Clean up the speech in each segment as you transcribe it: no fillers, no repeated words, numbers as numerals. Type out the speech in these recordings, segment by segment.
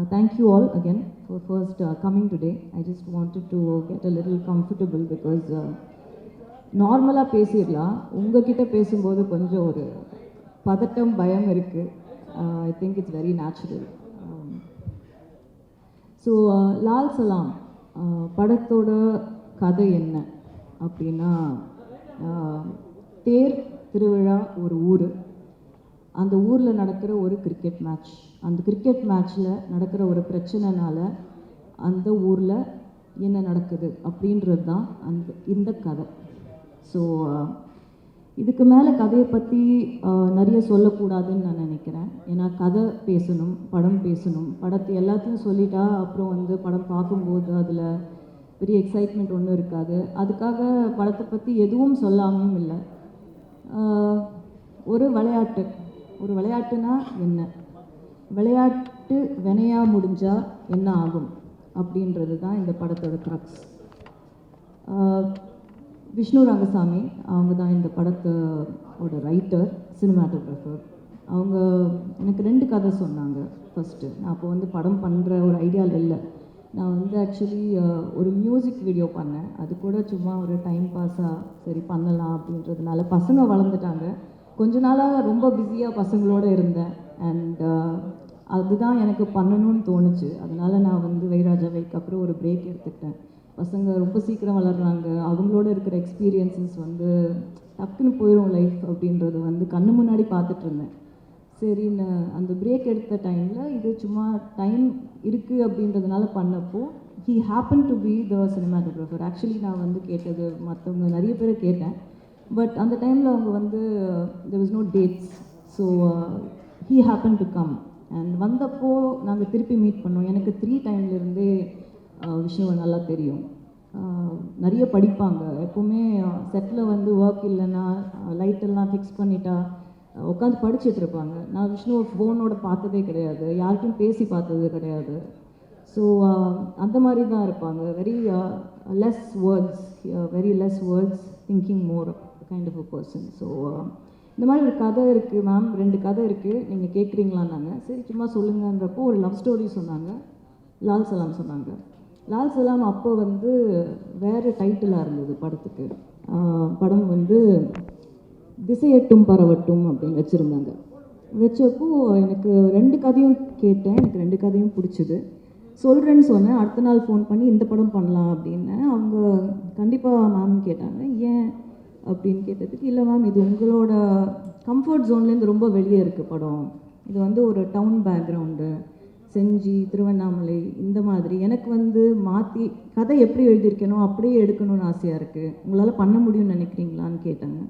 Thank you all again for first coming today. I just wanted to get a little comfortable because நார்மலாக பேசிடலாம். உங்ககிட்ட பேசும்போது கொஞ்சம் ஒரு பதட்டம் பயம் இருக்குது. I think it's very natural. So Lal Salaam படத்தோட கதை என்ன அப்படின்னா, தேர் திருவிழா ஒரு ஊர், அந்த ஊரில் நடக்கிற ஒரு கிரிக்கெட் மேட்ச், அந்த கிரிக்கெட் மேட்ச்சில் நடக்கிற ஒரு பிரச்சனைனால அந்த ஊரில் என்ன நடக்குது அப்படின்றது தான் இந்த கதை. ஸோ இதுக்கு மேலே கதையை பற்றி நிறைய சொல்லக்கூடாதுன்னு நான் நினைக்கிறேன். ஏன்னா கதை பேசணும், படம் பேசணும். படத்தை எல்லாத்தையும் சொல்லிட்டா அப்புறம் படம் பார்க்கும்போது அதில் பெரிய எக்ஸைட்மெண்ட் ஒன்றும் இருக்காது. அதுக்காக படத்தை பற்றி எதுவும் சொல்லாமையும் இல்லை. ஒரு விளையாட்டுனா என்ன, விளையாட்டு வினையாக முடிஞ்சால் என்ன ஆகும் அப்படின்றது தான் இந்த படத்தோட க்ரக்ஸ். விஷ்ணு ரங்கசாமி அவங்க தான் இந்த படத்தோட ரைட்டர், சினிமாட்டோகிராஃபர். அவங்க எனக்கு 2 கதை சொன்னாங்க. ஃபஸ்ட்டு நான் அப்போ படம் பண்ணுற ஒரு ஐடியாவில் இல்லை. நான் ஆக்சுவலி ஒரு மியூசிக் வீடியோ பண்ணேன். அது கூட சும்மா ஒரு டைம் பாஸாக சரி பண்ணலாம் அப்படின்றதுனால. பசங்க வளர்ந்துட்டாங்க. கொஞ்ச நாளாக ரொம்ப பிஸியாக பசங்களோடு இருந்தேன். அண்ட் அதுதான் எனக்கு பண்ணணும்னு தோணுச்சு. அதனால் நான் வைராஜாவைக்கு அப்புறம் ஒரு பிரேக் எடுத்துக்கிட்டேன். பசங்க ரொம்ப சீக்கிரம் வளர்கிறாங்க. அவங்களோட இருக்கிற எக்ஸ்பீரியன்ஸஸ் டக்குன்னு போயிடும் லைஃப் அப்படின்றது கண்ணு முன்னாடி பார்த்துட்டு இருந்தேன். சரின்னு அந்த பிரேக் எடுத்த டைமில் இது சும்மா டைம் இருக்குது அப்படின்றதுனால பண்ணப்போ he happen to be the cinematographer. Actually நான் கேட்டது மற்றவங்க நிறைய பேரை கேட்டேன். பட் அந்த டைமில் அவங்க there was no dates. So he happened to come. And வந்தப்போ நாங்கள் திருப்பி மீட் பண்ணோம். எனக்கு 3 டைம்லேருந்தே விஷ்ணுவை நல்லா தெரியும். நிறைய படிப்பாங்க. எப்போவுமே செட்டில் ஒர்க் இல்லைன்னா லைட்டெல்லாம் ஃபிக்ஸ் பண்ணிட்டா உட்காந்து படிச்சுட்டு இருப்பாங்க. நான் விஷ்ணுவை ஃபோனோட பார்த்ததே கிடையாது, யாருக்கும் பேசி பார்த்தது கிடையாது. ஸோ அந்த மாதிரி தான் இருப்பாங்க. Very less words thinking more kind of a person. So இந்த மாதிரி ஒரு கதை இருக்குது மேம், 2 கதை இருக்குது, நீங்கள் கேட்குறீங்களான்னாங்க. சரி சும்மா சொல்லுங்கன்றப்போ ஒரு லவ் ஸ்டோரி சொன்னாங்க, லால் சலாம் சொன்னாங்க. லால் சலாம் அப்போ வேறு டைட்டிலாக இருந்தது படத்துக்கு. படம் திசையட்டும் பரவட்டும் அப்படின்னு வச்சுருந்தாங்க. வச்சப்போ எனக்கு 2 கதையும் கேட்டேன். எனக்கு 2 கதையும் பிடிச்சிது. சொல்கிறேன்னு சொன்னேன். அடுத்த நாள் ஃபோன் பண்ணி இந்த படம் பண்ணலாம் அப்படின்னு. அவங்க கண்டிப்பாக மேம் கேட்டாங்க. ஏன் அப்படின்னு கேட்டதுக்கு, இல்லை மேம் இது உங்களோட கம்ஃபர்ட் ஜோன்லேருந்து ரொம்ப வெளியே இருக்குது படம். இது ஒரு டவுன் பேக்ரவுண்டு, செஞ்சி, திருவண்ணாமலை, இந்த மாதிரி. எனக்கு மாற்றி கதை எப்படி எழுதியிருக்கணும் அப்படியே எடுக்கணும்னு ஆசையாக இருக்குது. உங்களால் பண்ண முடியும்னு நினைக்கிறீங்களான்னு கேட்டாங்க.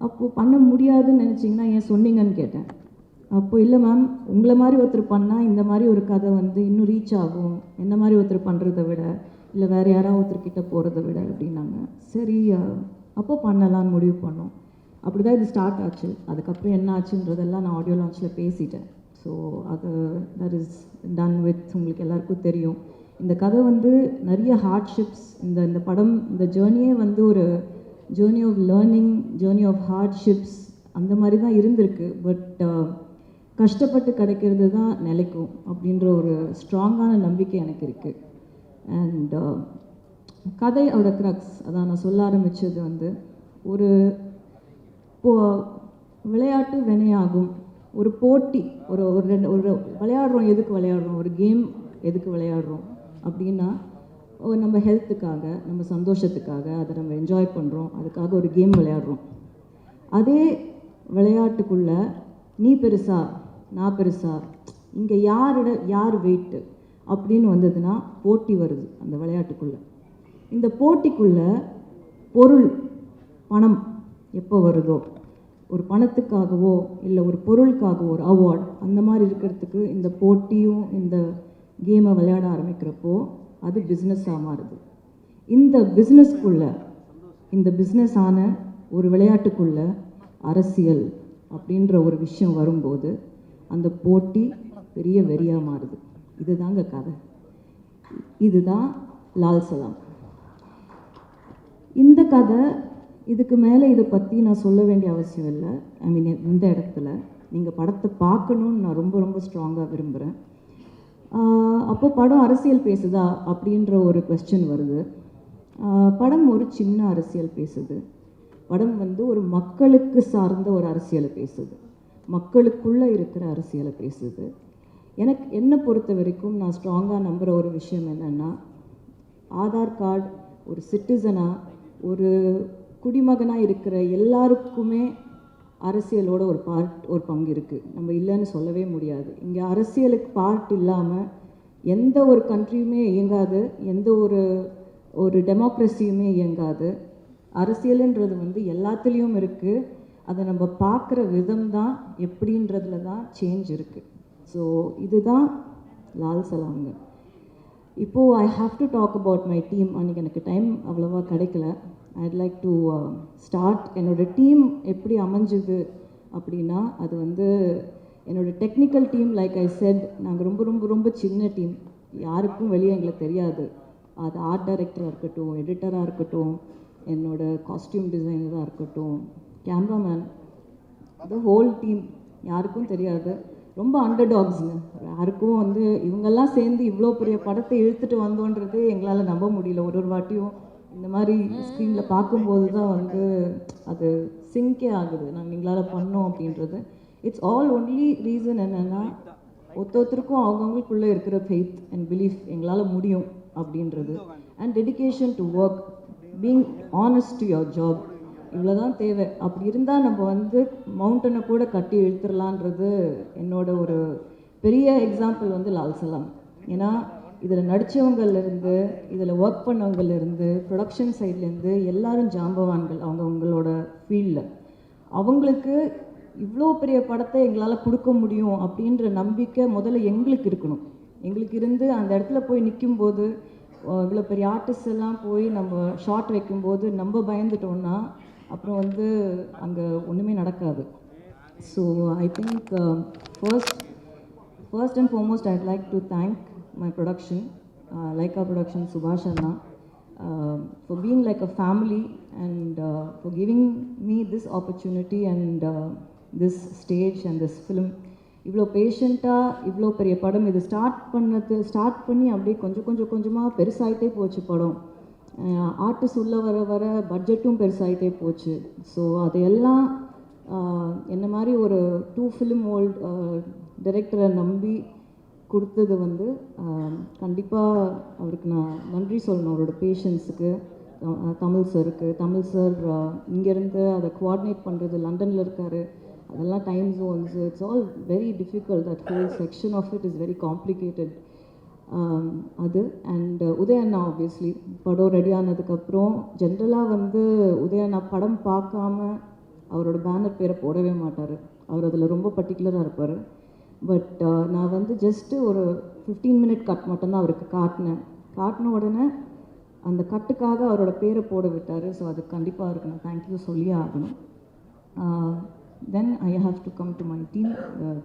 அப்போது பண்ண முடியாதுன்னு நினச்சிங்கன்னா ஏன் சொன்னீங்கன்னு கேட்டேன். அப்போ இல்லை மேம், உங்களை மாதிரி ஒருத்தர் பண்ணால் இந்த மாதிரி ஒரு கதை இன்னும் ரீச் ஆகும், என்ன மாதிரி ஒருத்தர் பண்ணுறதை விட, இல்லை வேறு யாராவது ஒருத்தர்கிட்ட போகிறத விட அப்படின்னாங்க. சரி அப்போ பண்ணலான்னு முடிவு பண்ணோம். அப்படி தான் இது ஸ்டார்ட் ஆச்சு. அதுக்கப்புறம் என்ன ஆச்சுன்றதெல்லாம் நான் ஆடியோ லான்ச்சில் பேசிட்டேன். ஸோ அது தட் இஸ் டன் வித். உங்களுக்கு எல்லாருக்கும் தெரியும் இந்த கதை நிறைய ஹார்ட்ஷிப்ஸ். இந்த படம், இந்த ஜேர்னியே ஒரு journey of learning, journey of hardships அந்த மாதிரி தான் இருந்திருக்கு. பட் கஷ்டப்பட்டு கிடைக்கிறது தான் நிலைக்கும் அப்படின்ற ஒரு ஸ்ட்ராங்கான நம்பிக்கை எனக்கு இருக்குது. அண்ட் கதையோட க்ரக்ஸ் அதான் நான் சொல்ல ஆரம்பித்தது. ஒரு விளையாட்டு வினையாகும், ஒரு போட்டி, ஒரு விளையாடுறோம். எதுக்கு விளையாடுறோம்? ஒரு கேம் எதுக்கு விளையாடுறோம் அப்படின்னா, நம்ம ஹெல்த்துக்காக, நம்ம சந்தோஷத்துக்காக, அதை நம்ம என்ஜாய் பண்ணுறோம், அதுக்காக ஒரு கேம் விளையாடுறோம். அதே விளையாட்டுக்குள்ளே நீ பெருசா நான் பெருசா, இங்கே யார் வெயிட்டு அப்படின்னு வந்ததுன்னா போட்டி வருது அந்த விளையாட்டுக்குள்ளே. இந்த போட்டிக்குள்ளே பொருள், பணம் எப்போ வருதோ, ஒரு பணத்துக்காகவோ இல்லை ஒரு பொருளுக்காகவோ, ஒரு அவார்ட் அந்த மாதிரி இருக்கிறதுக்கு இந்த போட்டியும் இந்த கேமை விளையாட ஆரம்பிக்கிறப்போ அது பிஸ்னஸாக மாறுது. இந்த பிஸ்னஸ்க்குள்ளே, இந்த பிஸ்னஸான ஒரு விளையாட்டுக்குள்ளே அரசியல் அப்படின்ற ஒரு விஷயம் வரும்போது அந்த போட்டி பெரிய வெறியாக மாறுது. இதுதாங்க கதை. இதுதான் லால் சலாம். இந்த கதை இதுக்கு மேலே இதை பற்றி நான் சொல்ல வேண்டிய அவசியம் இல்லை. ஐ மீன் இந்த இடத்துல நீங்கள் படத்தை பார்க்கணுன்னு நான் ரொம்ப ரொம்ப ஸ்ட்ராங்காக விரும்புகிறேன். அப்போ படம் அரசியல் பேசுதா அப்படின்ற ஒரு கொஸ்டின் வருது. படம் ஒரு சின்ன அரசியல் பேசுது. படம் வந்து ஒரு மக்களுக்கு சார்ந்த ஒரு அரசியலை பேசுது, மக்களுக்குள்ளே இருக்கிற அரசியலை பேசுது. எனக்கு என்னை பொறுத்த வரைக்கும் நான் ஸ்ட்ராங்காக நம்புகிற ஒரு விஷயம் என்னென்னா, ஆதார் கார்டு ஒரு சிட்டிசனாக ஒரு குடிமகனாக இருக்கிற எல்லாருக்குமே அரசியலோட ஒரு பங்கு இருக்குது. நம்ம இல்லைன்னு சொல்லவே முடியாது. இங்கே அரசியலுக்கு பார்ட் இல்லாமல் எந்த ஒரு கண்ட்ரியுமே இயங்காது, எந்த ஒரு டெமோக்ரஸியுமே இயங்காது. அரசியலுன்றது வந்து எல்லாத்துலேயும் இருக்குது. அதை நம்ம பார்க்குற விதம் தான் எப்படின்றதுல தான் சேஞ்ச் இருக்குது. ஸோ இதுதான் லால் சலாம்ங்க. இப்போது I have to talk about my team. அன்றைக்கி எனக்கு டைம் அவ்வளோவா கிடைக்கல. I'd like to start. என்னோடய டீம் எப்படி அமைஞ்சுது அப்படின்னா, அது வந்து என்னோடய technical team. Like I said, நாங்கள் ரொம்ப ரொம்ப ரொம்ப சின்ன டீம். யாருக்கும் வெளியே எங்களுக்கு தெரியாது. அது ஆர்ட் டைரக்டராக இருக்கட்டும், எடிட்டராக இருக்கட்டும், என்னோடய காஸ்டியூம் டிசைனராக இருக்கட்டும், கேமராமேன், அது ஹோல் டீம் யாருக்கும் தெரியாது. ரொம்ப அண்டர் டாக்ஸுங்க. யாருக்கும் வந்து இவங்கெல்லாம் சேர்ந்து இவ்வளோ பெரிய படத்தை இழுத்துட்டு வந்தோன்றது எங்களால் நம்ப முடியல. ஒரு வாட்டியும் இந்த மாதிரி ஸ்க்ரீனில் பார்க்கும்போது தான் வந்து அது சிங்கே ஆகுது, நாங்கள் எங்களால் பண்ணோம் அப்படின்றது. இட்ஸ் ஆல் ஒன்லி ரீசன் என்னென்னா, ஒருத்தருக்கும் அவங்கவுங்களுக்குள்ளே இருக்கிற ஃபெய்த் அண்ட் பிலீஃப், எங்களால் முடியும் அப்படின்றது. And dedication to work, being honest to your job, இவ்வளோ தான் தேவை. அப்படி இருந்தால் நம்ம வந்து மவுண்டனை கூட கட்டி இழுத்துடலான்றது என்னோட ஒரு பெரிய எக்ஸாம்பிள் வந்து லால் சலாம். ஏன்னா இதில் நடித்தவங்கள்லேருந்து, இதில் ஒர்க் பண்ணவங்கலேருந்து, ப்ரொடக்ஷன் சைட்லேருந்து எல்லாரும் ஜாம்பவான்கள் அவங்களோட ஃபீல்டில். அவங்களுக்கு இவ்வளோ பெரிய படத்தை எங்களால் கொடுக்க முடியும் அப்படின்ற நம்பிக்கை முதல்ல எங்களுக்கு இருக்கணும். எங்களுக்கு இருந்து அந்த இடத்துல போய் நிற்கும்போது, இவ்வளோ பெரிய ஆர்டிஸ்ட் எல்லாம் போய் நம்ம ஷார்ட் வைக்கும்போது நம்ம பயந்துட்டோம்னா அப்புறம் வந்து அங்கே ஒன்றுமே நடக்காது. So I think first and foremost IIT like to thank my production, Lyca production, சுபாஷ் அண்ணா, for being like a family and for giving me this opportunity and this stage and this film. இவ்வளோ பேஷண்ட்டாக இவ்வளோ பெரிய படம் இது start பண்ணி அப்படியே கொஞ்சமாக பெருசாகிட்டே போச்சு படம். ஆர்டிஸ்ட் உள்ளே வர வர பட்ஜெட்டும் பெருசாகிட்டே போச்சு. ஸோ அதையெல்லாம் என்ன மாதிரி ஒரு 2 ஃபிலிம் ஓல்ட் டைரக்டரை நம்பி கொடுத்தது வந்து கண்டிப்பாக அவருக்கு நான் நன்றி சொல்லணும். அவரோட பேஷன்ஸுக்கு, தமிழ் சார் இங்கேருந்து அதை கோஆர்டினேட் பண்ணுறது, லண்டனில் இருக்கார், அதெல்லாம் time zones, it's all very difficult. That whole section of it is very complicated. அது அண்ட் உதயண்ணா ஆப்வியஸ்லி படம் ரெடி ஆனதுக்கப்புறம் ஜென்ரலாக வந்து உதயண்ணா படம் பார்க்காம அவரோட பேனர் பேரை போடவே மாட்டார். அவர் அதில் ரொம்ப பர்டிகுலராக இருப்பார். பட் நான் வந்து ஜஸ்ட்டு ஒரு 15 மினிட் கட் மட்டும்தான் அவருக்கு காட்டின உடனே அந்த கட்டுக்காக அவரோட பேரை போட விட்டார். ஸோ அது கண்டிப்பாக இருக்கு, நான் தேங்க்யூ சொல்லியே ஆகணும். Then I have to come to my team,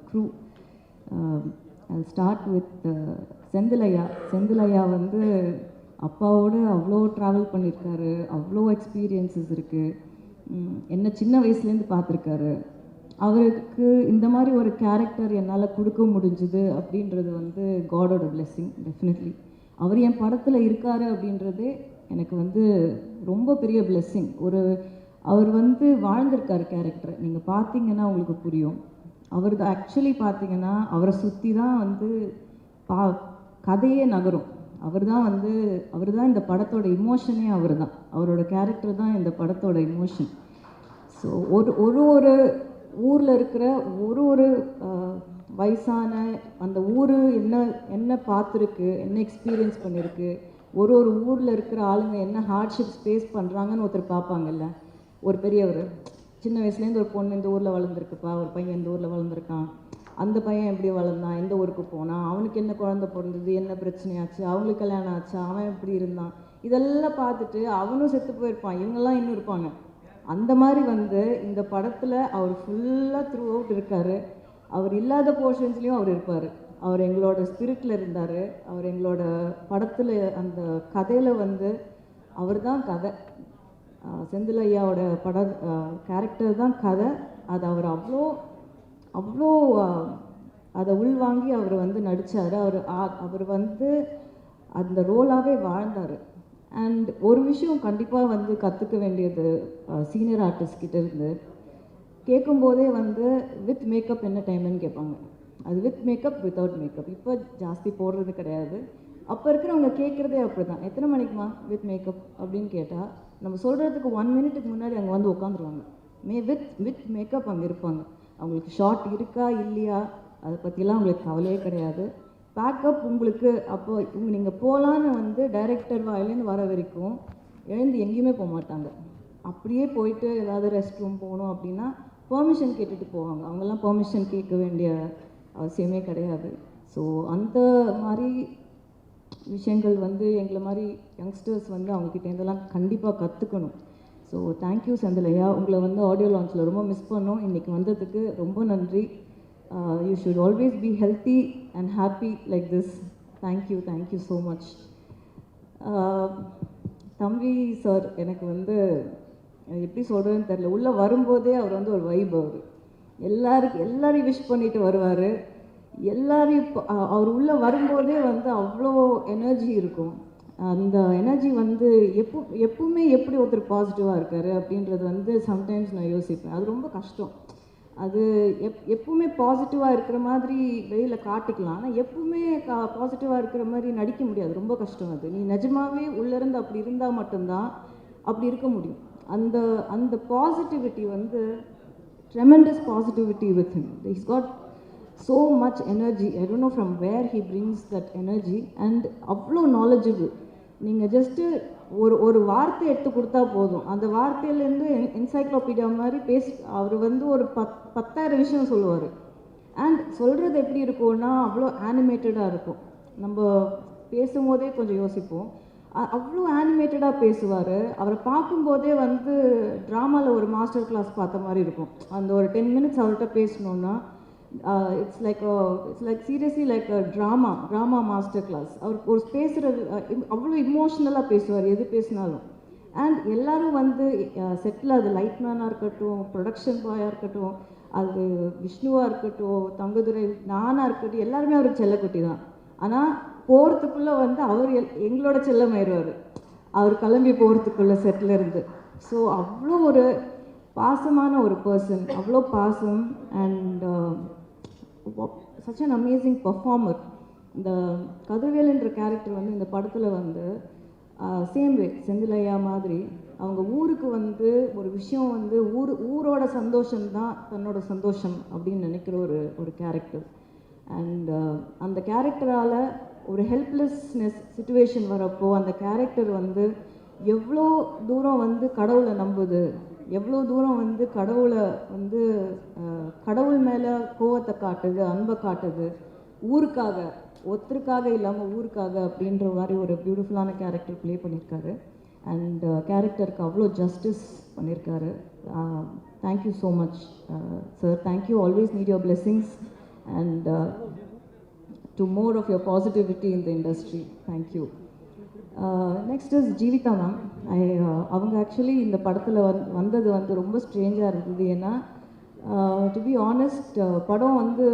crew. I'll start with செந்திலையா வந்து அப்பாவோடு அவ்வளோ ட்ராவல் பண்ணியிருக்காரு, அவ்வளோ எக்ஸ்பீரியன்ஸஸ் இருக்குது. என்ன சின்ன வயசுலேருந்து பார்த்துருக்காரு. அவருக்கு இந்த மாதிரி ஒரு கேரக்டர் என்னால் கொடுக்க முடிஞ்சுது அப்படின்றது வந்து காடோட பிளெஸ்ஸிங் டெஃபினெட்லி. அவர் என் படத்தில் இருக்கார் அப்படின்றதே எனக்கு வந்து ரொம்ப பெரிய பிளெஸ்ஸிங். அவர் வந்து வாழ்ந்திருக்கார் கேரக்டரை. நீங்கள் பார்த்தீங்கன்னா உங்களுக்கு புரியும். அவருக்கு ஆக்சுவலி பார்த்தீங்கன்னா அவரை சுற்றி தான் வந்து கதையே நகரும். அவர் தான் இந்த படத்தோட இமோஷனே அவர் தான். அவரோட கேரக்டர் தான் இந்த படத்தோட இமோஷன். ஸோ ஒரு ஊரில் இருக்கிற ஒரு வயசான அந்த ஊர் என்ன பார்த்துருக்கு, என்ன எக்ஸ்பீரியன்ஸ் பண்ணியிருக்கு, ஒரு ஊரில் இருக்கிற ஆளுங்க என்ன ஹார்ட்ஷிப்ஸ் ஃபேஸ் பண்ணுறாங்கன்னு ஒருத்தர் பார்ப்பாங்கல்ல. ஒரு பெரியவர் சின்ன வயசுலேருந்து ஒரு பொண்ணு இந்த ஊரில் வளர்ந்துருக்குப்பா, ஒரு பையன் இந்த ஊரில் வளர்ந்துருக்கான், அந்த பையன் எப்படி வளர்ந்தான், எந்த ஊருக்கு போனான், அவனுக்கு என்ன குழந்தை பிறந்தது, என்ன பிரச்சனையாச்சு, அவங்களுக்கு கல்யாணம் ஆச்சு, அவன் எப்படி இருந்தான், இதெல்லாம் பார்த்துட்டு அவனும் செத்து போயிருப்பான், இவங்கெல்லாம் இன்னும் இருப்பாங்க. அந்த மாதிரி வந்து இந்த படத்தில் அவர் ஃபுல்லாக த்ரூ அவுட் இருக்கார். அவர் இல்லாத போர்ஷன்ஸ்லேயும் அவர் இருப்பார். அவர் எங்களோட ஸ்பிரிட்டில் இருந்தார். அவர் எங்களோட படத்தில் அந்த கதையில் வந்து அவர் தான் கதை. செந்தில் ஐயாவோட கேரக்டர் தான் கதை. அது அவர் அவ்வளோ அதை உள்வாங்கி அவர் வந்து நடித்தார். அவர் வந்து அந்த ரோலாகவே வாழ்ந்தார். அண்ட் ஒரு விஷயம் கண்டிப்பாக வந்து கற்றுக்க வேண்டியது சீனியர் ஆர்டிஸ்ட் கிட்ட இருந்து, கேட்கும்போதே வந்து வித் மேக்கப் என்ன டைம்னு கேட்பாங்க. அது வித் மேக்கப் வித்தவுட் மேக்கப் இப்போ ஜாஸ்தி போடுறது கிடையாது. அப்போ இருக்கிறவங்க கேட்குறதே அப்படி தான், எத்தனை மணிக்குமா வித் மேக்கப் அப்படின்னு கேட்டால் நம்ம சொல்கிறதுக்கு 1 மினிட்டுக்கு முன்னாடி அங்கே வந்து உட்காந்துருவாங்க. வித் மேக்கப் அங்கே இருப்பாங்க. அவங்களுக்கு ஷார்ட் இருக்கா இல்லையா அதை பற்றிலாம் அவங்களுக்கு கவலையே கிடையாது. பேக்கப் உங்களுக்கு அப்போ நீங்கள் போகலான்னு வந்து டைரக்டர் வாயிலேருந்து வர வரைக்கும் எழுந்து எங்கேயுமே போக மாட்டாங்க. அப்படியே போயிட்டு ஏதாவது ரெஸ்ட் ரூம் போகணும் அப்படின்னா பெர்மிஷன் கேட்டுட்டு போவாங்க. அவங்கெல்லாம் பெர்மிஷன் கேட்க வேண்டிய அவசியமே கிடையாது. ஸோ அந்த மாதிரி விஷயங்கள் வந்து எங்களை மாதிரி யங்ஸ்டர்ஸ் வந்து அவங்கக்கிட்டேருந்தெல்லாம் கண்டிப்பாக கற்றுக்கணும். ஸோ தேங்க்யூ செந்திலையா, உங்களை வந்து ஆடியோ லான்ச்சில் ரொம்ப மிஸ் பண்ணோம். இன்றைக்கி வந்ததுக்கு ரொம்ப நன்றி. You should always be healthy and happy like this. Thank you so much. தம்பி சார் எனக்கு வந்து எப்படி சொல்கிறதுன்னு தெரில, உள்ளே வரும்போதே அவர் வந்து ஒரு வைப். எல்லாரையும் விஷ் பண்ணிட்டு வருவார். எல்லாரையும் அவர் உள்ளே வரும்போதே வந்து அவ்வளோ எனர்ஜி இருக்கும். அந்த எனர்ஜி வந்து எப்பவுமே எப்படி ஒருத்தர் பாசிட்டிவாக இருக்கார் அப்படின்றது வந்து சம்டைம்ஸ் நான் யோசிப்பேன். அது ரொம்ப கஷ்டம். அது எப்பவுமே பாசிட்டிவாக இருக்கிற மாதிரி வெளியில் காட்டிக்கலாம், ஆனால் எப்பவுமே பாசிட்டிவாக இருக்கிற மாதிரி நடிக்க முடியாது. ரொம்ப கஷ்டம். அது நீ நிஜமாகவே உள்ளேருந்து அப்படி இருந்தால் மட்டும்தான் அப்படி இருக்க முடியும். அந்த பாசிட்டிவிட்டி வந்து tremendous positivity with him. He's got so much energy. I don't know from where he brings that energy, and அவ்வளோ knowledgeable. நீங்கள் ஜஸ்ட்டு ஒரு வார்த்தை எடுத்து கொடுத்தா போதும், அந்த வார்த்தையிலேருந்து என்சைக்ளோபீடியா மாதிரி அவர் வந்து ஒரு 10,000 விஷயம் சொல்லுவார். அண்ட் சொல்கிறது எப்படி இருக்கும்னா அவ்வளோ ஆனிமேட்டடாக இருக்கும். நம்ம பேசும்போதே கொஞ்சம் யோசிப்போம். அவ்வளோ ஆனிமேட்டடாக பேசுவார். அவரை பார்க்கும்போதே வந்து ட்ராமாவில் ஒரு மாஸ்டர் கிளாஸ் பார்த்த மாதிரி இருக்கும். அந்த ஒரு 10 மினிட்ஸ் அவர்கிட்ட பேசணுன்னா it's like seriously like a drama master class. அவர் ஒரு பேசுகிறது அவ்வளோ இமோஷ்னலாக பேசுவார் எது பேசினாலும். அண்ட் எல்லோரும் வந்து செட்டில், அது லைட்மேனாக இருக்கட்டும், ப்ரொடக்ஷன் பாயாக இருக்கட்டும், அது விஷ்ணுவாக இருக்கட்டும், தங்கதுரை, நானாக இருக்கட்டும், எல்லாருமே அவருக்கு செல்லக்குட்டி தான். ஆனால் போகிறதுக்குள்ளே வந்து அவர் எங்களோட செல்லமாயிடுவார், அவர் கிளம்பி போகிறதுக்குள்ளே செட்டில் இருந்து. ஸோ அவ்வளோ ஒரு பாசமான ஒரு பர்சன், அவ்வளோ பாசம். And such an amazing performer. இந்த கதிர்வேலுன்ற கேரக்டர் வந்து இந்த படத்தில் வந்து சேம் வே செந்திலையா மாதிரி அவங்க ஊருக்கு வந்து ஒரு விஷயம் வந்து ஊரோட சந்தோஷம்தான் தன்னோட சந்தோஷம் அப்படின்னு நினைக்கிற ஒரு கேரக்டர். அண்ட் அந்த கேரக்டரால் ஒரு ஹெல்ப்லெஸ்னஸ் சுச்சுவேஷன் வரப்போ அந்த கேரக்டர் வந்து எவ்வளோ தூரம் வந்து கடவுளை நம்புது, எவ்வளோ தூரம் வந்து கடவுளை வந்து கடவுள் மேலே கோவத்தை காட்டுது, அன்பை காட்டுது, ஊருக்காக, ஒருத்தருக்காக இல்லாமல் ஊருக்காக அப்படின்ற மாதிரி ஒரு பியூட்டிஃபுல்லான கேரக்டர் ப்ளே பண்ணியிருக்காரு. அண்ட் கேரக்டருக்கு அவ்வளோ ஜஸ்டிஸ் பண்ணியிருக்காரு. Thank you so much sir. Thank you. Always need your blessings and to more of your positivity in the industry. Thank you. Next is Jeevitha ma'am. அவங்க ஆக்சுவலி இந்த படத்தில் வந்தது வந்து ரொம்ப ஸ்ட்ரேஞ்சாக இருந்தது. ஏன்னா டு பி ஆனஸ்ட், படம் வந்து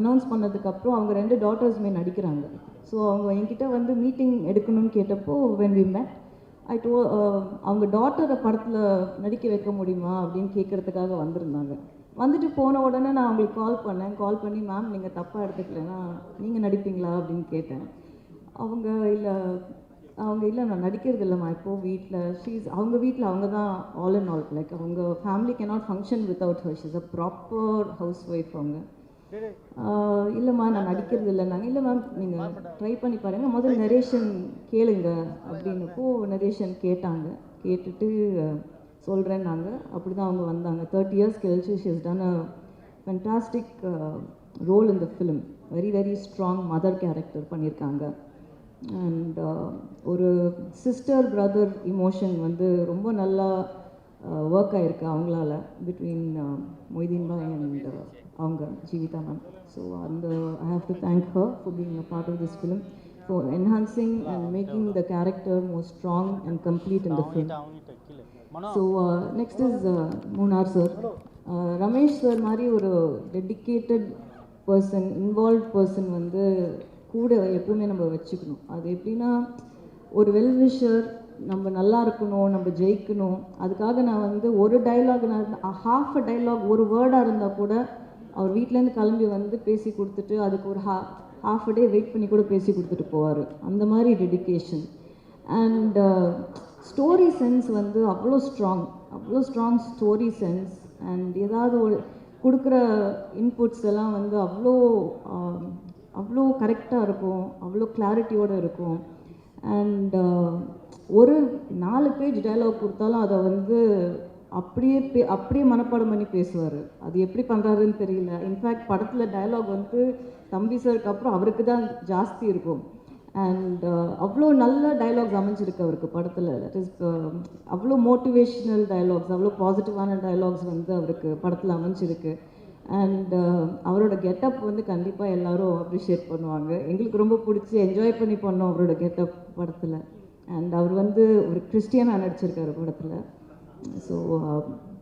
அனௌன்ஸ் பண்ணதுக்கப்புறம் அவங்க 2 டாட்டர்ஸுமே நடிக்கிறாங்க. ஸோ அவங்க என்கிட்ட வந்து மீட்டிங் எடுக்கணும்னு கேட்டப்போ when we met, அவங்க டாட்டரை படத்தில் நடிக்க வைக்க முடியுமா அப்படின்னு கேட்குறதுக்காக வந்திருந்தாங்க. வந்துட்டு போன உடனே நான் அவங்களுக்கு கால் பண்ணி மேம் நீங்கள் தப்பாக எடுத்துக்கலைன்னா நீங்கள் நடிப்பீங்களா அப்படின்னு கேட்டேன். அவங்க இல்லை நான் நடிக்கிறது இல்லைம்மா, இப்போது வீட்டில் அவங்க வீட்டில் அவங்க தான் ஆல் அண்ட் ஆல், லைக் அவங்க family cannot function without her. She's a proper house wife. அவங்க இல்லைம்மா நான் நடிக்கிறது இல்லைன்னாங்க. இல்லை மேம் நீங்கள் ட்ரை பண்ணி பாருங்கள், முதல்ல நரேஷன் கேளுங்க அப்படின்னப்போ நரேஷன் கேட்டுட்டு சொல்கிறேன்னாங்க. அப்படி தான் அவங்க வந்தாங்க. 30 years கழிச்சு she has done a fantastic role in the film. Very very strong mother character பண்ணியிருக்காங்க. அண்ட் ஒரு சிஸ்டர் பிரதர் இமோஷன் வந்து ரொம்ப நல்லா ஒர்க் ஆகிருக்கு அவங்களால, பிட்வீன் மொய்தீன் பாய் அண்ட் அவங்க Jeevitha ma'am. So I have to thank her for being a part of this film, for enhancing and making the character more strong and complete in the film. So next is Moonar sir. Ramesh sir மாதிரி ஒரு dedicated person, involve person வந்து கூட எப்பவுமே நம்ம வச்சுக்கணும். அது எப்படின்னா, ஒரு வெல்விஷர், நம்ம நல்லா இருக்கணும், நம்ம ஜெயிக்கணும், அதுக்காக நான் வந்து ஒரு டைலாக், நான் ஹாஃப் அ டைலாக், ஒரு வேர்டாக இருந்தால் கூட அவர் வீட்டிலேருந்து கிளம்பி வந்து பேசி கொடுத்துட்டு, அதுக்கு ஒரு ஹாஃப் அ டே வெயிட் பண்ணி கூட பேசி கொடுத்துட்டு போவார். அந்த மாதிரி டெடிக்கேஷன். அண்ட் ஸ்டோரி சென்ஸ் வந்து அவ்வளோ ஸ்ட்ராங் ஸ்டோரி சென்ஸ். அண்ட் ஏதாவது ஒரு கொடுக்குற இன்புட்ஸ் எல்லாம் வந்து அவ்வளோ கரெக்டாக இருக்கும், அவ்வளோ கிளாரிட்டியோடு இருக்கும். அண்ட் ஒரு 4 பேஜ் டைலாக் கொடுத்தாலும் அதை வந்து அப்படியே மனப்பாடம் பண்ணி பேசுவார். அது எப்படி பண்ணுறாருன்னு தெரியல. இன்ஃபேக்ட் படத்தில் டைலாக் வந்து தம்பி சாருக்கு அப்புறம் அவருக்கு தான் ஜாஸ்தி இருக்கும். அண்ட் அவ்வளோ நல்ல டைலாக்ஸ் அமைஞ்சிருக்கு அவருக்கு படத்தில். தட் இஸ் அவ்வளோ மோட்டிவேஷ்னல் டைலாக்ஸ், அவ்வளோ பாசிட்டிவான டைலாக்ஸ் வந்து அவருக்கு படத்தில் அமைஞ்சிருக்கு. அண்ட் அவரோட கெட்டப் வந்து கண்டிப்பாக எல்லோரும் அப்ரிஷியேட் பண்ணுவாங்க. எங்களுக்கு ரொம்ப பிடிச்சி என்ஜாய் பண்ணி பண்ணோம் அவரோட கெட்டப் படத்தில். அண்ட் அவர் வந்து ஒரு கிறிஸ்டியனாக நடிச்சிருக்காரு படத்தில். So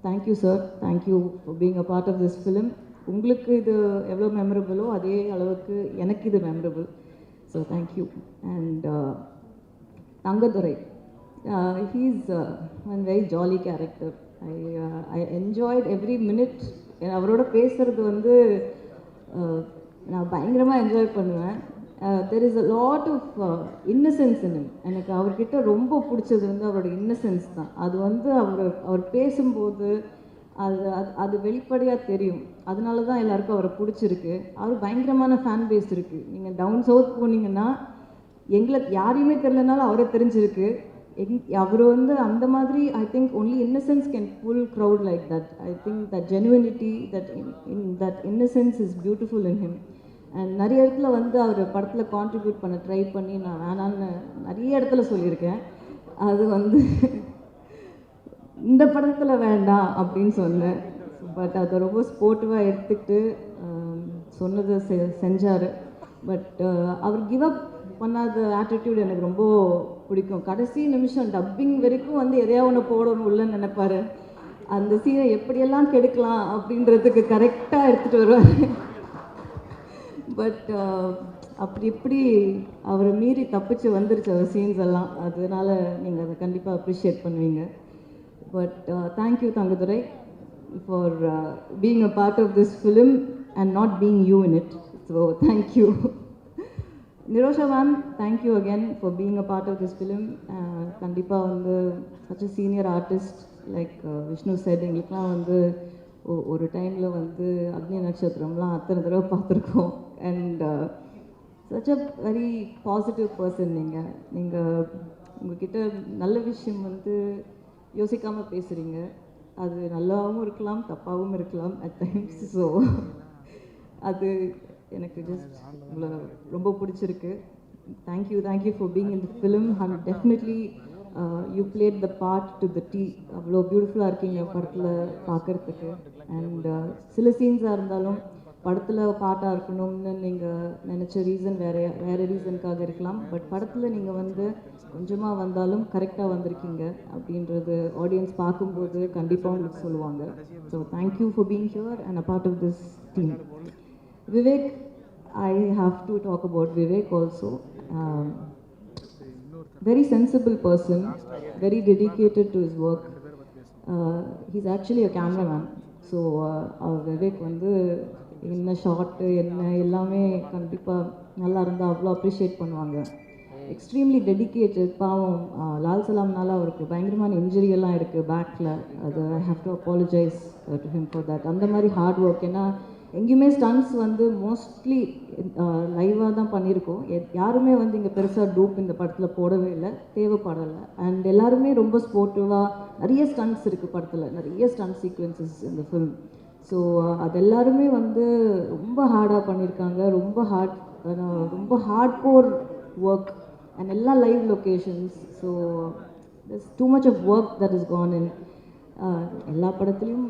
thank you sir, thank you for being a part of this film. உங்களுக்கு இது எவ்வளோ மெமரபிளோ அதே அளவுக்கு எனக்கு இது memorable. So thank you. And Thangadurai, he's one very jolly character. I enjoyed every minute. அவரோட பேசுகிறது வந்து நான் பயங்கரமாக என்ஜாய் பண்ணுவேன். There is a lot of innocence in him. எனக்கு அவர்கிட்ட ரொம்ப பிடிச்சது வந்து அவரோட இன்னசென்ஸ் தான். அது வந்து அவர் பேசும்போது அது வெளிப்படையாக தெரியும். அதனால தான் எல்லாருக்கும் அவரை பிடிச்சிருக்கு. அவர் பயங்கரமான ஃபேன் பேஸ் இருக்குது. நீங்கள் டவுன் சவுத் போனீங்கன்னா எங்களுக்கு யாரையுமே தெரியலனாலும் அவரை தெரிஞ்சிருக்கு. அவர் வந்து அந்த மாதிரி, I think only innocence can pull crowd like that. I think that genuinity, that innocence is beautiful in him. And நிறைய இடத்துல வந்து அவர் படத்தில் கான்ட்ரிபியூட் பண்ண ட்ரை பண்ணி நான் வேணான்னு நிறைய இடத்துல சொல்லியிருக்கேன். அது வந்து இந்த படத்தில் வேண்டாம் அப்படின்னு சொன்னேன். பட் அதை ரொம்ப ஸ்போர்ட்டிவாக எடுத்துக்கிட்டு சொன்னதை செஞ்சார். பட் அவர் கிவ் அப் பண்ணாத ஆட்டிடியூட் எனக்கு ரொம்ப பிடிக்கும். கடைசி நிமிஷம் டப்பிங் வரைக்கும் வந்து எதையா ஒன்று போடணும் உள்ளன்னு நினைப்பாரு. அந்த சீனை எப்படியெல்லாம் கெடுக்கலாம் அப்படின்றதுக்கு கரெக்டாக எடுத்துகிட்டு வருவார். பட் அப்படி இப்படி அவரை மீறி தப்பிச்சு வந்துருச்சு அவர் சீன்ஸ் எல்லாம். அதனால நீங்கள் அதை கண்டிப்பாக அப்ரிஷியேட் பண்ணுவீங்க. But thank you Thangadurai for being a part of this film and not being you in it. So thank you. Nirosha ma'am, thank you again for being a part of this film. கண்டிப்பாக வந்து such a senior artist like Vishnu said, எங்களுக்குலாம் வந்து ஒரு டைமில் வந்து அக்னி நட்சத்திரம்லாம் அத்தனை தடவை பார்த்துருக்கோம். And such a very positive person. நீங்கள் உங்ககிட்ட நல்ல விஷயம் வந்து யோசிக்காமல் பேசுகிறீங்க. அது நல்லாவும் இருக்கலாம், தப்பாகவும் இருக்கலாம் அட் டைம்ஸ். ஸோ அது எனக்கு ஜஸ்ட் உங்களை ரொம்ப பிடிச்சிருக்கு. Thank you for being in the film. And definitely you plate the part to the tea. அவ்வளோ பியூட்டிஃபுல்லாக இருக்கீங்க படத்தில் பார்க்குறதுக்கு. அண்ட் சில சீன்ஸாக இருந்தாலும் படத்தில் பாட்டாக இருக்கணும்னு நீங்கள் நினச்ச ரீசன் வேறு ரீசனுக்காக இருக்கலாம். பட் படத்தில் நீங்கள் வந்து கொஞ்சமாக வந்தாலும் கரெக்டாக வந்திருக்கீங்க அப்படின்றது ஆடியன்ஸ் பார்க்கும்போது கண்டிப்பாக உங்களுக்கு சொல்லுவாங்க. So thank you for being here and a part of this team. Vivek, I have to talk about Vivek also. Very sensible person, very dedicated to his work. He's actually a cameraman. So Vivek வந்து என்ன short என்ன எல்லாமே கண்டிப்பாக நல்லா இருந்தால் அவ்வளோ appreciate பண்ணுவாங்க. Extremely dedicated. பாவம் லால் சலாம்னால அவருக்கு பயங்கரமான இன்ஜுரி எல்லாம் இருக்குது பேக்கில். அது ஐ have to apologise to him for that. அந்த மாதிரி ஹார்ட் ஒர்க். ஏன்னா எங்கேயுமே ஸ்டன்ட்ஸ் வந்து மோஸ்ட்லி லைவாக தான் பண்ணியிருக்கோம். யாருமே வந்து இங்கே பெருசாக டூப் இந்த படத்தில் போடவே இல்லை, தேவைப்படலை. அண்ட் எல்லாருமே ரொம்ப ஸ்போர்ட்டிவாக, நிறைய ஸ்டன்ட்ஸ் இருக்குது படத்தில், நிறைய ஸ்டன்ட் சீக்வன்சஸ் இந்த ஃபிலிம். ஸோ அது எல்லாருமே வந்து ரொம்ப ஹார்டாக பண்ணியிருக்காங்க. ரொம்ப ஹார்ட் கோர் ஒர்க் அண்ட் எல்லா live locations. So there's too much of work that has gone in. எல்லா படத்துலையும்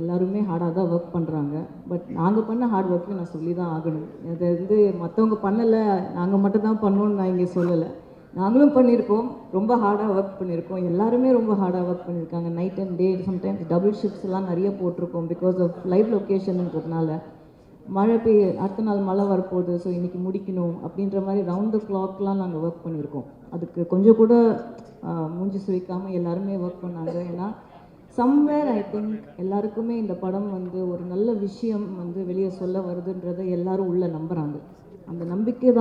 எல்லாருமே ஹார்டாக தான் ஒர்க் பண்ணுறாங்க. பட் நாங்கள் பண்ண ஹார்ட் ஒர்க்கையும் நான் சொல்லி தான் ஆகணும். அது வந்து மற்றவங்க பண்ணலை, நாங்கள் மட்டும் தான் பண்ணோன்னு நான் இங்கே சொல்லலை. நாங்களும் பண்ணியிருக்கோம், ரொம்ப ஹார்டாக ஒர்க் பண்ணியிருக்கோம். எல்லாருமே ரொம்ப ஹார்டாக ஒர்க் பண்ணியிருக்காங்க. Night and day, sometimes double shifts எல்லாம் நிறைய போட்டிருக்கோம் பிகாஸ் ஆஃப் லைவ் லொக்கேஷன்ன்றதுனால. மழை பெய்ய அடுத்த நாள் மழை வரப்போகுது, ஸோ இன்றைக்கி முடிக்கணும் அப்படின்ற மாதிரி ரவுண்ட் த கிளாக்லாம் நாங்கள் ஒர்க் பண்ணியிருக்கோம். அதுக்கு கொஞ்சம் கூட மூஞ்சி சுழிக்காமல் எல்லாருமே ஒர்க் பண்ணாங்க. ஏன்னா சம்வேர் ஐ திங்க் எல்லாருக்குமே இந்த படம் வந்து ஒரு நல்ல விஷயம் வந்து வெளியே சொல்ல வருதுன்றதை எல்லாரும் உள்ளே நம்புகிறாங்க. அந்த நம்பிக்கை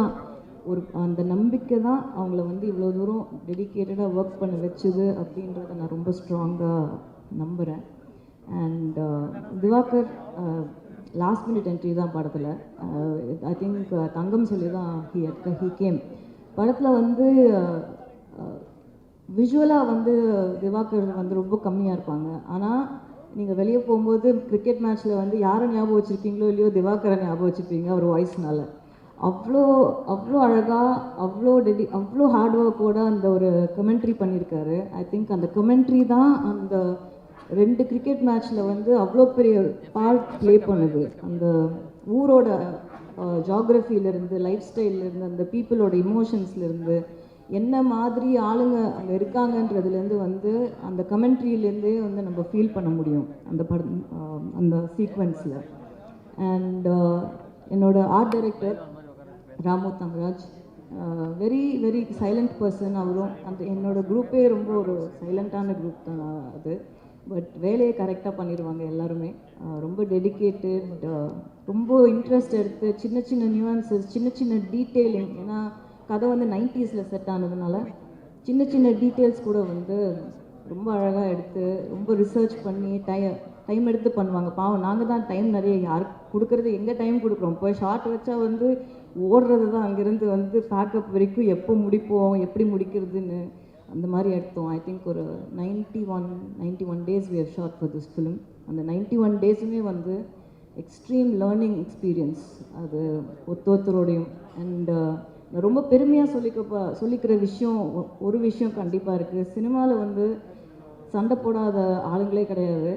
தான் அவங்கள வந்து இவ்வளோ தூரம் டெடிக்கேட்டடாக ஒர்க் பண்ண வச்சுது அப்படின்றத நான் ரொம்ப ஸ்ட்ராங்காக நம்புகிறேன். And Diwakar last minute entry தான் படத்தில். ஐ திங்க் தங்கம் சொல்லி தான் ஹி கேம். படத்தில் வந்து விஷுவலாக வந்து திவாகர் வந்து ரொம்ப கம்மியாக இருப்பாங்க. ஆனால் நீங்கள் வெளியே போகும்போது கிரிக்கெட் மேட்ச்சில் வந்து யாரை ஞாபகம் வச்சுருக்கீங்களோ இல்லையோ திவாகரை ஞாபகம் வச்சுருப்பீங்க அவர் வாய்ஸ்னால. அவ்வளோ அழகாக அவ்வளோ ஹார்ட் ஒர்க்கோட அந்த ஒரு கமெண்ட்ரி பண்ணியிருக்காரு. ஐ திங்க் அந்த கமெண்ட்ரி தான் அந்த 2 கிரிக்கெட் மேட்ச்சில் வந்து அவ்வளோ பெரிய பார்ட் ப்ளே பண்ணுது. அந்த ஊரோட ஜாகிரஃபியிலேருந்து, லைஃப் ஸ்டைல்லேருந்து, அந்த பீப்புளோட இமோஷன்ஸ்லேருந்து, என்ன மாதிரி ஆளுங்க அங்கே இருக்காங்கன்றதுலேருந்து வந்து அந்த கமெண்ட்ரியிலேருந்தே வந்து நம்ம ஃபீல் பண்ண முடியும் அந்த படம், அந்த சீக்வென்ஸில். அண்ட் என்னோட art director Ramu Thangaraj, very very silent person. அவரும் அந்த என்னோட குரூப்பே ரொம்ப ஒரு சைலண்ட்டான குரூப் தான் அது. பட் வேலையை கரெக்டாக பண்ணிடுவாங்க எல்லாருமே. ரொம்ப டெடிக்கேட்டட், ரொம்ப இன்ட்ரெஸ்ட் எடுத்து சின்ன சின்ன நியூவான்சஸ், சின்ன சின்ன டீட்டெயிலிங். ஏன்னா கதை வந்து 90s செட் ஆனதுனால சின்ன சின்ன டீட்டெயில்ஸ் கூட வந்து ரொம்ப அழகாக எடுத்து ரொம்ப ரிசர்ச் பண்ணி டைம் எடுத்து பண்ணுவாங்க. பாவம் நாங்கள் தான் டைம் நிறைய யாருக்கு கொடுக்குறது, எங்கே டைம் கொடுக்குறோம். போய் ஷார்ட் வச்சா வந்து ஓடுறது தான், அங்கேருந்து வந்து பேக்கப் வரைக்கும் எப்போ முடிப்போம், எப்படி முடிக்கிறதுன்னு அந்த மாதிரி எடுத்தோம். ஐ திங்க் ஒரு 91 days we have shot for this film. அந்த 91 டேஸுமே வந்து எக்ஸ்ட்ரீம் லேர்னிங் எக்ஸ்பீரியன்ஸ் அது ஒருத்தரோடையும். அண்ட் நான் ரொம்ப பெருமையாக சொல்லிக்கிற விஷயம் ஒரு விஷயம் கண்டிப்பாக இருக்குது. சினிமாவில் வந்து சண்டை போடாத ஆளுங்களே கிடையாது,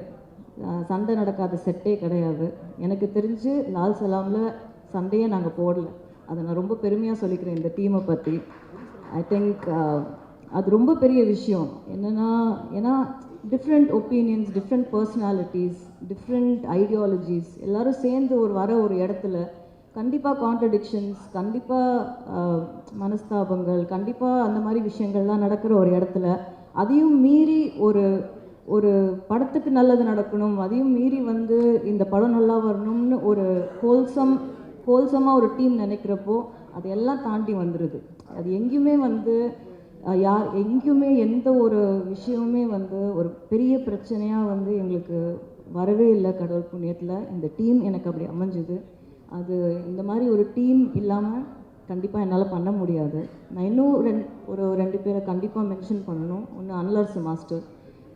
சண்டை நடக்காத செட்டே கிடையாது. எனக்கு தெரிஞ்சு லால் சலாமில் சண்டையே நாங்கள் போடலை. அதை நான் ரொம்ப பெருமையாக சொல்லிக்கிறேன் இந்த டீமை பற்றி. ஐ திங்க் அது ரொம்ப பெரிய விஷயம். ஏன்னா different opinions, different personalities, different ideologies எல்லோரும் சேர்ந்து ஒரு இடத்துல கண்டிப்பாக கான்ட்ரடிக்ஷன்ஸ், கண்டிப்பாக மனஸ்தாபங்கள், கண்டிப்பாக அந்த மாதிரி விஷயங்கள்லாம் நடக்கிற ஒரு இடத்துல அதையும் மீறி ஒரு படத்துக்கு நல்லது நடக்கணும், அதையும் மீறி வந்து இந்த படம் நல்லா வரணும்னு ஒரு ஹோல்சமாக ஒரு டீம் நினைக்கிறப்போ அதையெல்லாம் தாண்டி வந்துடுது. அது எங்கேயுமே வந்து எங்கேயுமே எந்த ஒரு விஷயமுமே வந்து ஒரு பெரிய பிரச்சனையாக வந்து எங்களுக்கு வரவே இல்லை. கடவுள் புண்ணியத்தில் இந்த டீம் எனக்கு அப்படி அமைஞ்சுது. அது இந்த மாதிரி ஒரு டீம் இல்லாமல் கண்டிப்பாக என்னால் பண்ண முடியாது. நான் இன்னும் ரெண்டு பேரை கண்டிப்பாக மென்ஷன் பண்ணணும். ஒன்று அன்லர்ஸ் மாஸ்டர்,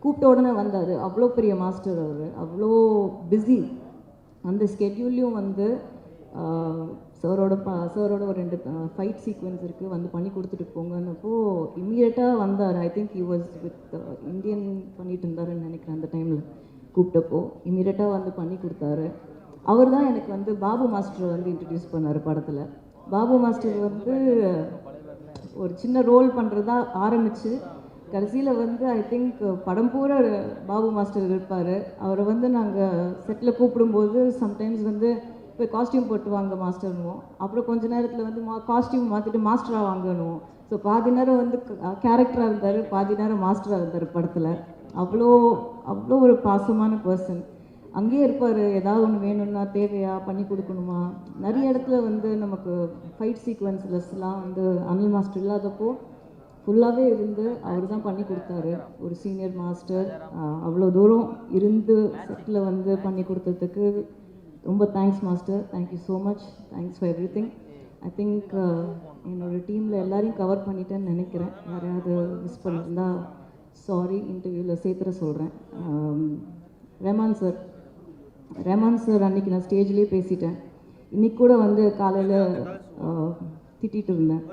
கூப்பிட்ட உடனே வந்தார். அவ்வளோ பெரிய மாஸ்டர் அவர், அவ்வளோ பிஸி. அந்த ஸ்கெட்யூல்லையும் வந்து சாரோட ஒரு 2 ஃபைட் சீக்வன்ஸ் இருக்குது, வந்து பண்ணி கொடுத்துட்டு போங்கன்னப்போ இம்மீடியட்டாக வந்தார். I think he was with Indian பண்ணிட்டு இருந்தாருன்னு நினைக்கிறேன். அந்த டைமில் கூப்பிட்டப்போ இம்மீடியட்டாக வந்து பண்ணி கொடுத்தாரு. அவர் தான் எனக்கு வந்து பாபு மாஸ்டரை வந்து இன்ட்ரடியூஸ் பண்ணார் படத்தில். பாபு மாஸ்டர் வந்து ஒரு சின்ன ரோல் பண்ணுறதா ஆரம்பித்து கடைசியில் வந்து ஐ திங்க் படம் பூரா பாபு மாஸ்டர் இருப்பார். அவரை வந்து நாங்கள் செட்டில் கூப்பிடும்போது சம்டைம்ஸ் வந்து போய் காஸ்டியூம் போட்டு வாங்க மாஸ்டர்னுவோம். அப்புறம் கொஞ்ச நேரத்தில் வந்து காஸ்டியூம் மாற்றிட்டு மாஸ்டராக வாங்கணும். ஸோ பாதி நேரம் வந்து கேரக்டராக இருந்தார், பாதி நேரம் மாஸ்டராக இருந்தார் படத்தில். அவ்வளோ ஒரு பாசமான பர்சன். அங்கேயே இருப்பார். ஏதாவது ஒன்று வேணும்னா தேவையா பண்ணி கொடுக்கணுமா. நிறைய இடத்துல வந்து நமக்கு ஃபைட் சீக்வன்ஸ்லாம் வந்து அனில் மாஸ்டர் இல்லாதப்போ ஃபுல்லாகவே இருந்து அவர் தான் பண்ணி கொடுத்தாரு. ஒரு சீனியர் மாஸ்டர் அவ்வளோ தூரம் இருந்து செட்டில் வந்து பண்ணி கொடுத்ததுக்கு ரொம்ப thanks master. Thank you so much. Thanks for every thing. I think என்னோடய டீமில் எல்லாரையும் கவர் பண்ணிட்டேன்னு நினைக்கிறேன். யாரையாவது மிஸ் பண்ணியிருந்தா சாரி. இன்டர்வியூவில் சேர்த்துற சொல்கிறேன். ரஹ்மான் சார் அன்றைக்கி நான் ஸ்டேஜ்லேயே பேசிட்டேன். இன்றைக்கி கூட வந்து காலையில் திட்டிகிட்டு இருந்தேன்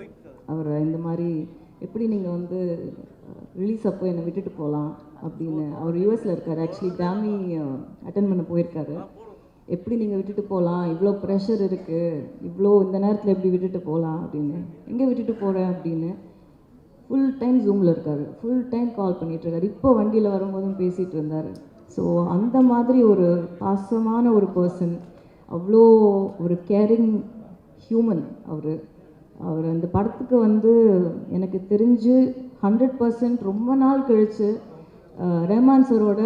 அவரை. இந்த மாதிரி எப்படி நீங்கள் வந்து ரிலீஸ் அப்போ என்னை விட்டுட்டு போகலாம் அப்படின்னு. அவர் யூஎஸில் இருக்கார், ஆக்சுவலி கிராமி அட்டன் பண்ண போயிருக்காரு. எப்படி நீங்கள் விட்டுட்டு போகலாம், இவ்வளோ ப்ரெஷர் இருக்குது, இவ்வளோ இந்த நேரத்தில் எப்படி விட்டுட்டு போகலாம் அப்படின்னு. எங்கே விட்டுட்டு போகிறேன் அப்படின்னு ஃபுல் டைம் ஜூமில் இருக்கார், ஃபுல் டைம் கால் பண்ணிகிட்ருக்காரு. இப்போ வண்டியில் வரும்போதும் பேசிகிட்டு இருந்தார். ஸோ அந்த மாதிரி ஒரு பாசமான ஒரு பர்சன். அவ்வளோ ஒரு கேரிங் ஹியூமன் அவர். அவர் அந்த படத்துக்கு வந்து எனக்கு தெரிஞ்சு 100% ரொம்ப நாள் கழித்து ரஹ்மான் சரோட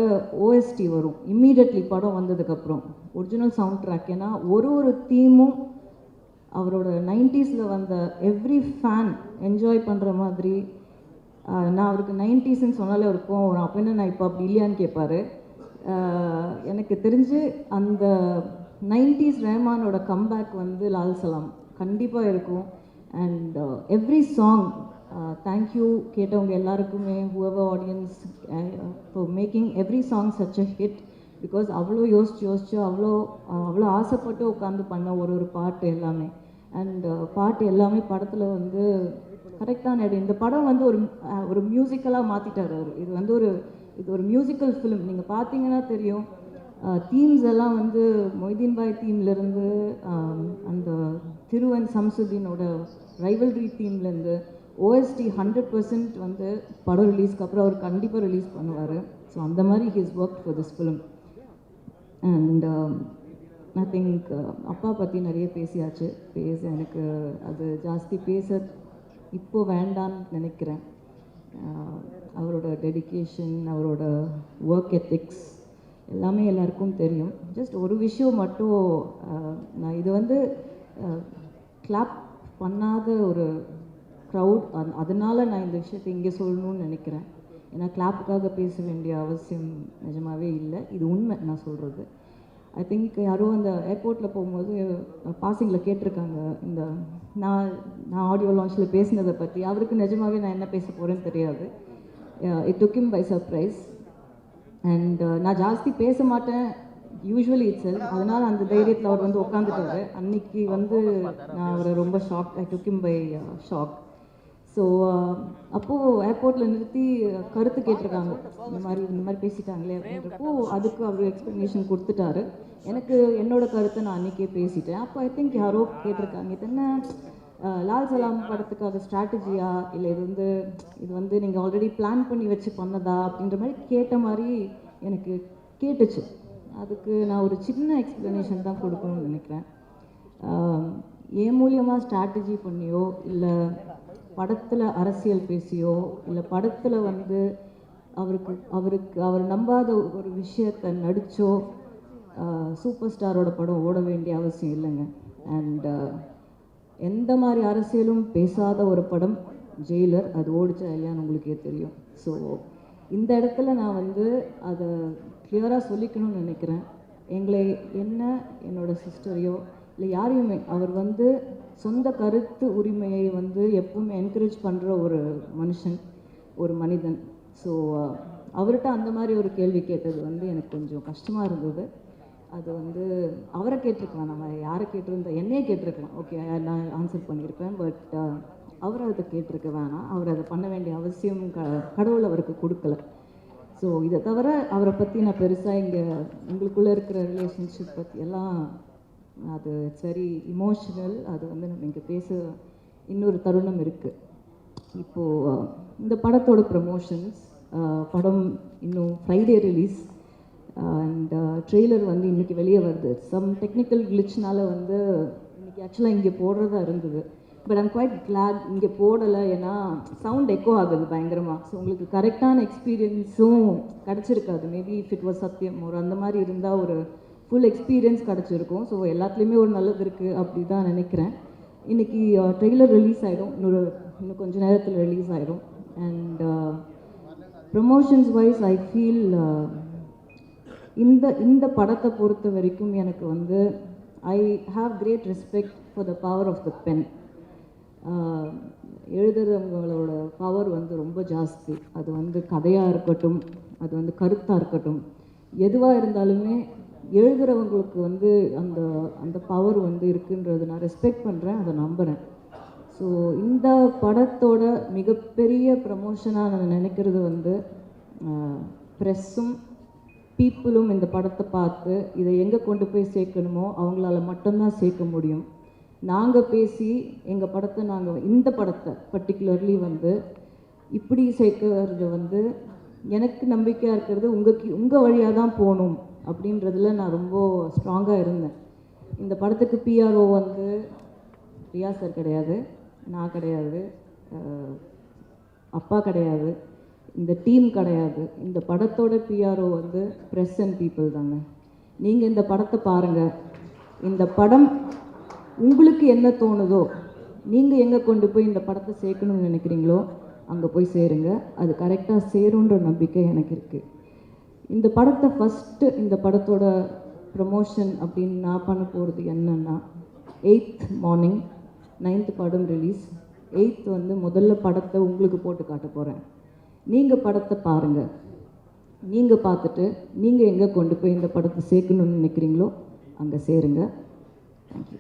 ஓஎஸ்டி வரும் இம்மீடியட்லி படம் வந்ததுக்கப்புறம், ஒரிஜினல் சவுண்ட் ட்ராக். ஏன்னா ஒரு தீமும் அவரோட 90s வந்த எவ்ரி ஃபேன் என்ஜாய் பண்ணுற மாதிரி. நான் அவருக்கு 90ஸ்ன்னு சொன்னாலே அவருக்கு கோவம் வரும். அப்போ என்ன நான் இப்போ அப்படி இல்லையான்னு கேட்பார். எனக்கு தெரிஞ்சு அந்த 90s ரஹ்மானோட கம்பேக் வந்து லால் சலாம் கண்டிப்பாக இருக்கும். அண்ட் எவ்ரி சாங் தேங்க்யூ கேட்டவங்க எல்லாருக்குமே, whoever audience, for making every song such a hit. Because அவ்வளோ யோசிச்சு அவ்வளோ ஆசைப்பட்டு உட்காந்து பண்ண ஒரு பாட்டு எல்லாமே. அண்ட் பாட்டு எல்லாமே படத்தில் வந்து கரெக்டான இடம். இந்த படம் வந்து ஒரு மியூசிக்கலாக மாற்றிட்டார் அவர். இது ஒரு மியூசிக்கல் ஃபிலிம். நீங்கள் பார்த்தீங்கன்னா தெரியும், தீம்ஸ் எல்லாம் வந்து மொய்தீன் பாய் தீம்லேருந்து, அந்த திருவன் சம்சுதீனோட ரைவல்ரி தீம்லேருந்து, ஓஎஸ்டி 100% வந்து படம் ரிலீஸ்க்கு அப்புறம் அவர் கண்டிப்பாக ரிலீஸ் பண்ணுவார். ஸோ அந்த மாதிரி his work for this film. And I think அப்பா பற்றி நிறைய பேசியாச்சு. எனக்கு அது ஜாஸ்தி பேச இப்போ வேண்டான்னு நினைக்கிறேன். அவரோட டெடிகேஷன், அவரோட ஒர்க் எத்திக்ஸ் எல்லாமே எல்லாருக்கும் தெரியும். ஜஸ்ட் ஒரு விஷயம் மட்டும், நான் இது வந்து கிளாப் பண்ணாத ஒரு க்ரௌட், அதனால் நான் இந்த விஷயத்தை இங்கே சொல்லணும்னு நினைக்கிறேன். ஏன்னா கிளாப்புக்காக பேச வேண்டிய அவசியம் நிஜமாகவே இல்லை. இது உண்மை நான் சொல்கிறது. ஐ திங்க் யாரோ அந்த ஏர்போர்ட்டில் போகும்போது பாசிங்கில் கேட்டிருக்காங்க இந்த நான் ஆடியோ லான்ச்சில் பேசினதை பற்றி. அவருக்கு நிஜமாகவே நான் என்ன பேச போகிறேன்னு தெரியாது. It took him by surprise. And நான் ஜாஸ்தி பேச மாட்டேன் யூஸ்வலி இட்ஸ் செல்ஃப். அதனால் அந்த தைரியத்தில் அவர் வந்து உட்காந்துட்டாரு. அன்னைக்கு வந்து நான் அவரை ரொம்ப shock, I took him by shock. So அப்போது ஏர்போர்ட்டில் நிறுத்தி கருத்து கேட்டிருக்காங்க, இந்த மாதிரி பேசிட்டாங்களே அப்படின்றப்போ அதுக்கு அவர் எக்ஸ்ப்ளனேஷன் கொடுத்துட்டாரு. எனக்கு என்னோடய கருத்தை நான் அன்றைக்கே பேசிட்டேன். அப்போ ஐ திங்க் யாரோ கேட்டிருக்காங்க, இது என்ன லால் சலாம் படத்துக்காக ஸ்ட்ராட்டஜியா, இல்லை இது வந்து நீங்கள் ஆல்ரெடி பிளான் பண்ணி வச்சு பண்ணதா அப்படின்ற மாதிரி கேட்ட மாதிரி எனக்கு கேட்டுச்சு. அதுக்கு நான் ஒரு சின்ன எக்ஸ்ப்ளனேஷன் தான் கொடுக்கணும்னு நினைக்கிறேன். என் மூலியமாக ஸ்ட்ராட்டஜி பண்ணியோ, இல்லை படத்தில் அரசியல் பேசியோ, இல்லை படத்தில் வந்து அவர் நம்பாத ஒரு விஷயத்தை நடித்தோ சூப்பர் ஸ்டாரோட படம் ஓட வேண்டிய அவசியம் இல்லைங்க. அண்ட் எந்த மாதிரி அரசியலும் பேசாத ஒரு படம் ஜெயிலர், அது ஓடிச்சா இல்லையான்னு உங்களுக்கே தெரியும். ஸோ இந்த இடத்துல நான் வந்து அதை கிளியராக சொல்லிக்கணும்னு நினைக்கிறேன். என்னோடய சிஸ்டரையோ இல்லை யாரையுமே அவர் வந்து சொந்த கருத்து உரிமையை வந்து எப்பவுமே என்கரேஜ் பண்ணுற ஒரு மனுஷன், ஒரு மனிதன். ஸோ அவர்கிட்ட அந்த மாதிரி ஒரு கேள்வி கேட்டது வந்து எனக்கு கொஞ்சம் கஷ்டமாக இருந்தது. அது வந்து அவரை கேட்டிருக்கலாம், நம்ம யாரை கேட்டிருந்தோம், என்னையே கேட்டிருக்கலாம், ஓகே நான் ஆன்சர் பண்ணியிருப்பேன். பட் அவரை அதை கேட்டிருக்க வேணாம். அவர் அதை பண்ண வேண்டிய அவசியம் கடவுள் அவருக்கு கொடுக்கல. ஸோ இதை தவிர அவரை பற்றி நான் பெருசாக இங்கே உங்களுக்குள்ளே இருக்கிற ரிலேஷன்ஷிப் பற்றி எல்லாம், அது இட்ஸ் வெரி இமோஷனல். அது வந்து நம்ம இங்கே பேச இன்னொரு தருணம் இருக்குது. இப்போது இந்த படத்தோட ப்ரமோஷன்ஸ், படம் இன்னும் ஃப்ரைடே ரிலீஸ். அண்ட் ட்ரெய்லர் வந்து இன்றைக்கி வெளியே வருது. சம் டெக்னிக்கல் கிளிச்னால வந்து இன்றைக்கி ஆக்சுவலாக இங்கே போடுறதா இருந்தது. பட் ஐம் குவைட் கிளாட் இங்கே போடலை. ஏன்னா சவுண்ட் எக்கோ ஆகுது பயங்கரமாக. ஸோ உங்களுக்கு கரெக்டான எக்ஸ்பீரியன்ஸும் கிடச்சிருக்காது. மேபி இஃப் இட் வாஸ் சத்தியம் ஒரு அந்த மாதிரி இருந்தால் ஒரு ஃபுல் எக்ஸ்பீரியன்ஸ் கிடச்சிருக்கும். ஸோ எல்லாத்துலேயுமே ஒரு நல்லது இருக்குது அப்படி தான் நினைக்கிறேன். இன்றைக்கி ட்ரெய்லர் ரிலீஸ் ஆகிடும், இன்னும் கொஞ்சம் நேரத்தில் ரிலீஸ் ஆகிடும். And promotions wise I feel இந்த படத்தை பொறுத்த வரைக்கும் எனக்கு வந்து I have great respect for the power of the pen. எழுதுறவங்களோட பவர் வந்து ரொம்ப ஜாஸ்தி. அது வந்து கதையாக இருக்கட்டும், அது வந்து கருத்தாக இருக்கட்டும், எதுவாக இருந்தாலுமே எழுதுகிறவங்களுக்கு வந்து அந்த பவர் வந்து இருக்குன்றது நான் ரெஸ்பெக்ட் பண்ணுறேன், அதை நம்புகிறேன். ஸோ இந்த படத்தோட மிகப்பெரிய ப்ரமோஷனாக நான் நினைக்கிறது வந்து ப்ரெஸ்ஸும் பீப்புளும் இந்த படத்தை பார்த்து இதை எங்கே கொண்டு போய் சேர்க்கணுமோ அவங்களால மட்டும்தான் சேர்க்க முடியும். நாங்கள் பேசி இந்த படத்தை பர்டிகுலர்லி வந்து இப்படி சேர்க்கறது வந்து எனக்கு நம்பிக்கையாக இருக்கிறது உங்கள் வழியாக தான் போகணும் அப்படின்றதுல நான் ரொம்ப ஸ்ட்ராங்காக இருந்தேன். இந்த படத்துக்கு பிஆர்ஓ வந்து ரியா சார் கிடையாது, நான் கிடையாது, அப்பா கிடையாது, இந்த டீம் கிடையாது. இந்த படத்தோட பிஆர்ஓ வந்து ப்ரெஸ் அண்ட் பீப்புள் தாங்க. நீங்கள் இந்த படத்தை பாருங்கள். இந்த படம் உங்களுக்கு என்ன தோணுதோ, நீங்கள் எங்கே கொண்டு போய் இந்த படத்தை சேர்க்கணும்னு நினைக்கிறீங்களோ அங்கே போய் சேருங்க. அது கரெக்டாக சேருன்ற நம்பிக்கை எனக்கு இருக்குது. இந்த படத்தை ஃபஸ்ட்டு, இந்த படத்தோட ப்ரமோஷன் அப்படின்னு நான் பண்ண போகிறது என்னன்னா, 8th மார்னிங் 9th படம் ரிலீஸ். 8th வந்து முதல்ல படத்தை உங்களுக்கு போட்டு காட்ட போகிறேன். நீங்கள் படத்தை பாருங்கள். நீங்கள் பார்த்துட்டு நீங்கள் எங்கே கொண்டு போய் இந்த படத்தை சேர்க்கணும்னு நினைக்கிறீங்களோ அங்கே சேருங்க. தேங்க்யூ.